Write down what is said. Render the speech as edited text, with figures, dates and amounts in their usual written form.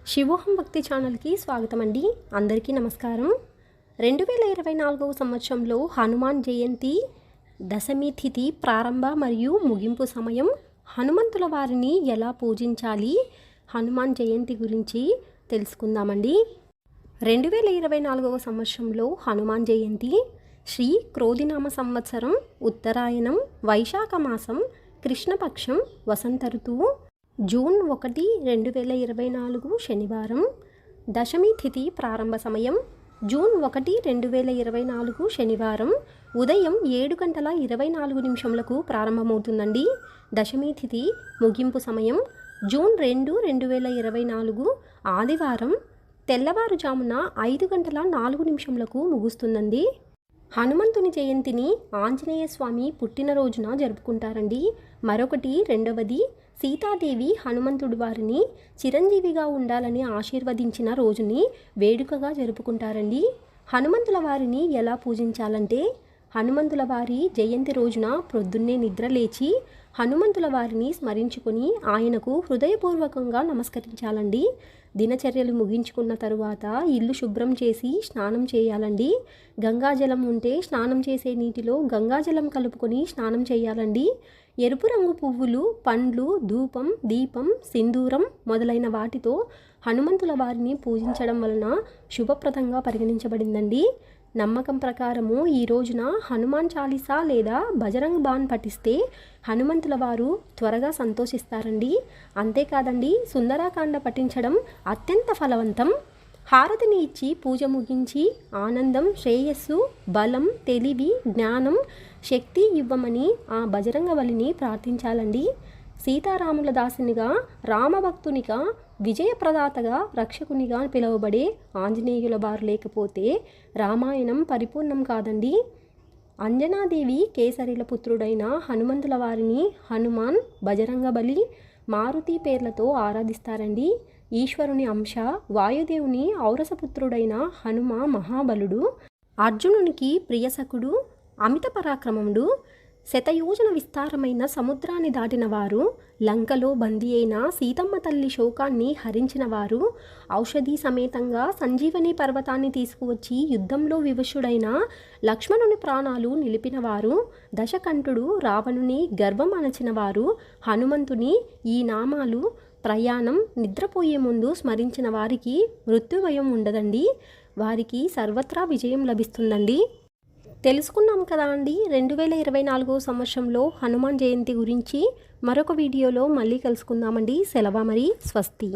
శివోహం భక్తి ఛానల్కి స్వాగతం అండి. అందరికీ నమస్కారం. 2024వ సంవత్సరంలో హనుమాన్ జయంతి దశమి తిథి ప్రారంభ మరియు ముగింపు సమయం, హనుమంతుల వారిని ఎలా పూజించాలి, హనుమాన్ జయంతి గురించి తెలుసుకుందామండి. 2024వ సంవత్సరంలో హనుమాన్ జయంతి శ్రీ క్రోధినామ సంవత్సరం, ఉత్తరాయణం, వైశాఖ మాసం, కృష్ణపక్షం, వసంత ఋతువు, జూన్ 1, 2024 శనివారం. దశమి తిథి ప్రారంభ సమయం జూన్ 1, 2024 శనివారం ఉదయం 7:24 ప్రారంభమవుతుందండి. దశమి తిథి ముగింపు సమయం జూన్ 2, 2024 ఆదివారం తెల్లవారుజామున 5:04 ముగుస్తుందండి. హనుమంతుని జయంతిని ఆంజనేయ స్వామి పుట్టినరోజున జరుపుకుంటారండి. మరొకటి రెండవది సీతాదేవి హనుమంతుడి వారిని చిరంజీవిగా ఉండాలని ఆశీర్వదించిన రోజుని వేడుకగా జరుపుకుంటారండి. హనుమంతుల వారిని ఎలా పూజించాలంటే, హనుమంతుల వారి జయంతి రోజున ప్రొద్దున్నే నిద్ర లేచి హనుమంతుల వారిని స్మరించుకొని ఆయనకు హృదయపూర్వకంగా నమస్కరించాలండి. దినచర్యలు ముగించుకున్న తరువాత ఇల్లు శుభ్రం చేసి స్నానం చేయాలండి. గంగాజలం ఉంటే స్నానం చేసే నీటిలో గంగాజలం కలుపుకొని స్నానం చేయాలండి. ఎరుపు రంగు పువ్వులు, పండ్లు, ధూపం, దీపం, సింధూరం మొదలైన వాటితో హనుమంతుల వారిని పూజించడం వలన శుభప్రదంగా పరిగణించబడిందండి. నమ్మకం ప్రకారము ఈ రోజున హనుమాన్ చాలీసా లేదా బజరంగ్ బాన్ పఠిస్తే హనుమంతుల వారు త్వరగా సంతోషిస్తారండి. అంతేకాదండి, సుందరాకాండ పఠించడం అత్యంత ఫలవంతం. హారతిని ఇచ్చి పూజ ముగించి ఆనందం, శ్రేయస్సు, బలం, తెలివి, జ్ఞానం, శక్తి ఇవ్వమని ఆ బజరంగ బలిని ప్రార్థించాలండి. సీతారాముల దాసునిగా, రామభక్తునిగా, విజయప్రదాతగా, రక్షకునిగా పిలువబడే ఆంజనేయుల వారు లేకపోతే రామాయణం పరిపూర్ణం కాదండి. అంజనాదేవి కేసరిల పుత్రుడైన హనుమంతుల వారిని హనుమాన్, బజరంగబలి, మారుతి పేర్లతో ఆరాధిస్తారండి. ఈశ్వరుని అంశ, వాయుదేవుని ఔరసపుత్రుడైన హనుమ మహాబలుడు, అర్జునునికి ప్రియసకుడు, అమిత పరాక్రమముడు, శతయోజన విస్తారమైన సముద్రాన్ని దాటిన వారు, లంకలో బందీ అయిన సీతమ్మ తల్లి శోకాన్ని హరించిన వారు, ఔషధి సమేతంగా సంజీవని పర్వతాన్ని తీసుకువచ్చి యుద్ధంలో వివశుడైన లక్ష్మణుని ప్రాణాలు నిలిపినవారు, దశకంఠుడు రావణుని గర్వం అణచిన వారు, హనుమంతుని ఈ నామాలు ప్రయాణం, నిద్రపోయే ముందు స్మరించిన వారికి మృత్యుభయం ఉండదండి. వారికి సర్వత్రా విజయం లభిస్తుందండి. తెలుసుకున్నాం కదా అండి 2024వ సంవత్సరంలో హనుమాన్ జయంతి గురించి. మరొక వీడియోలో మళ్ళీ కలుసుకుందామండి. సెలవు మరి, స్వస్తి.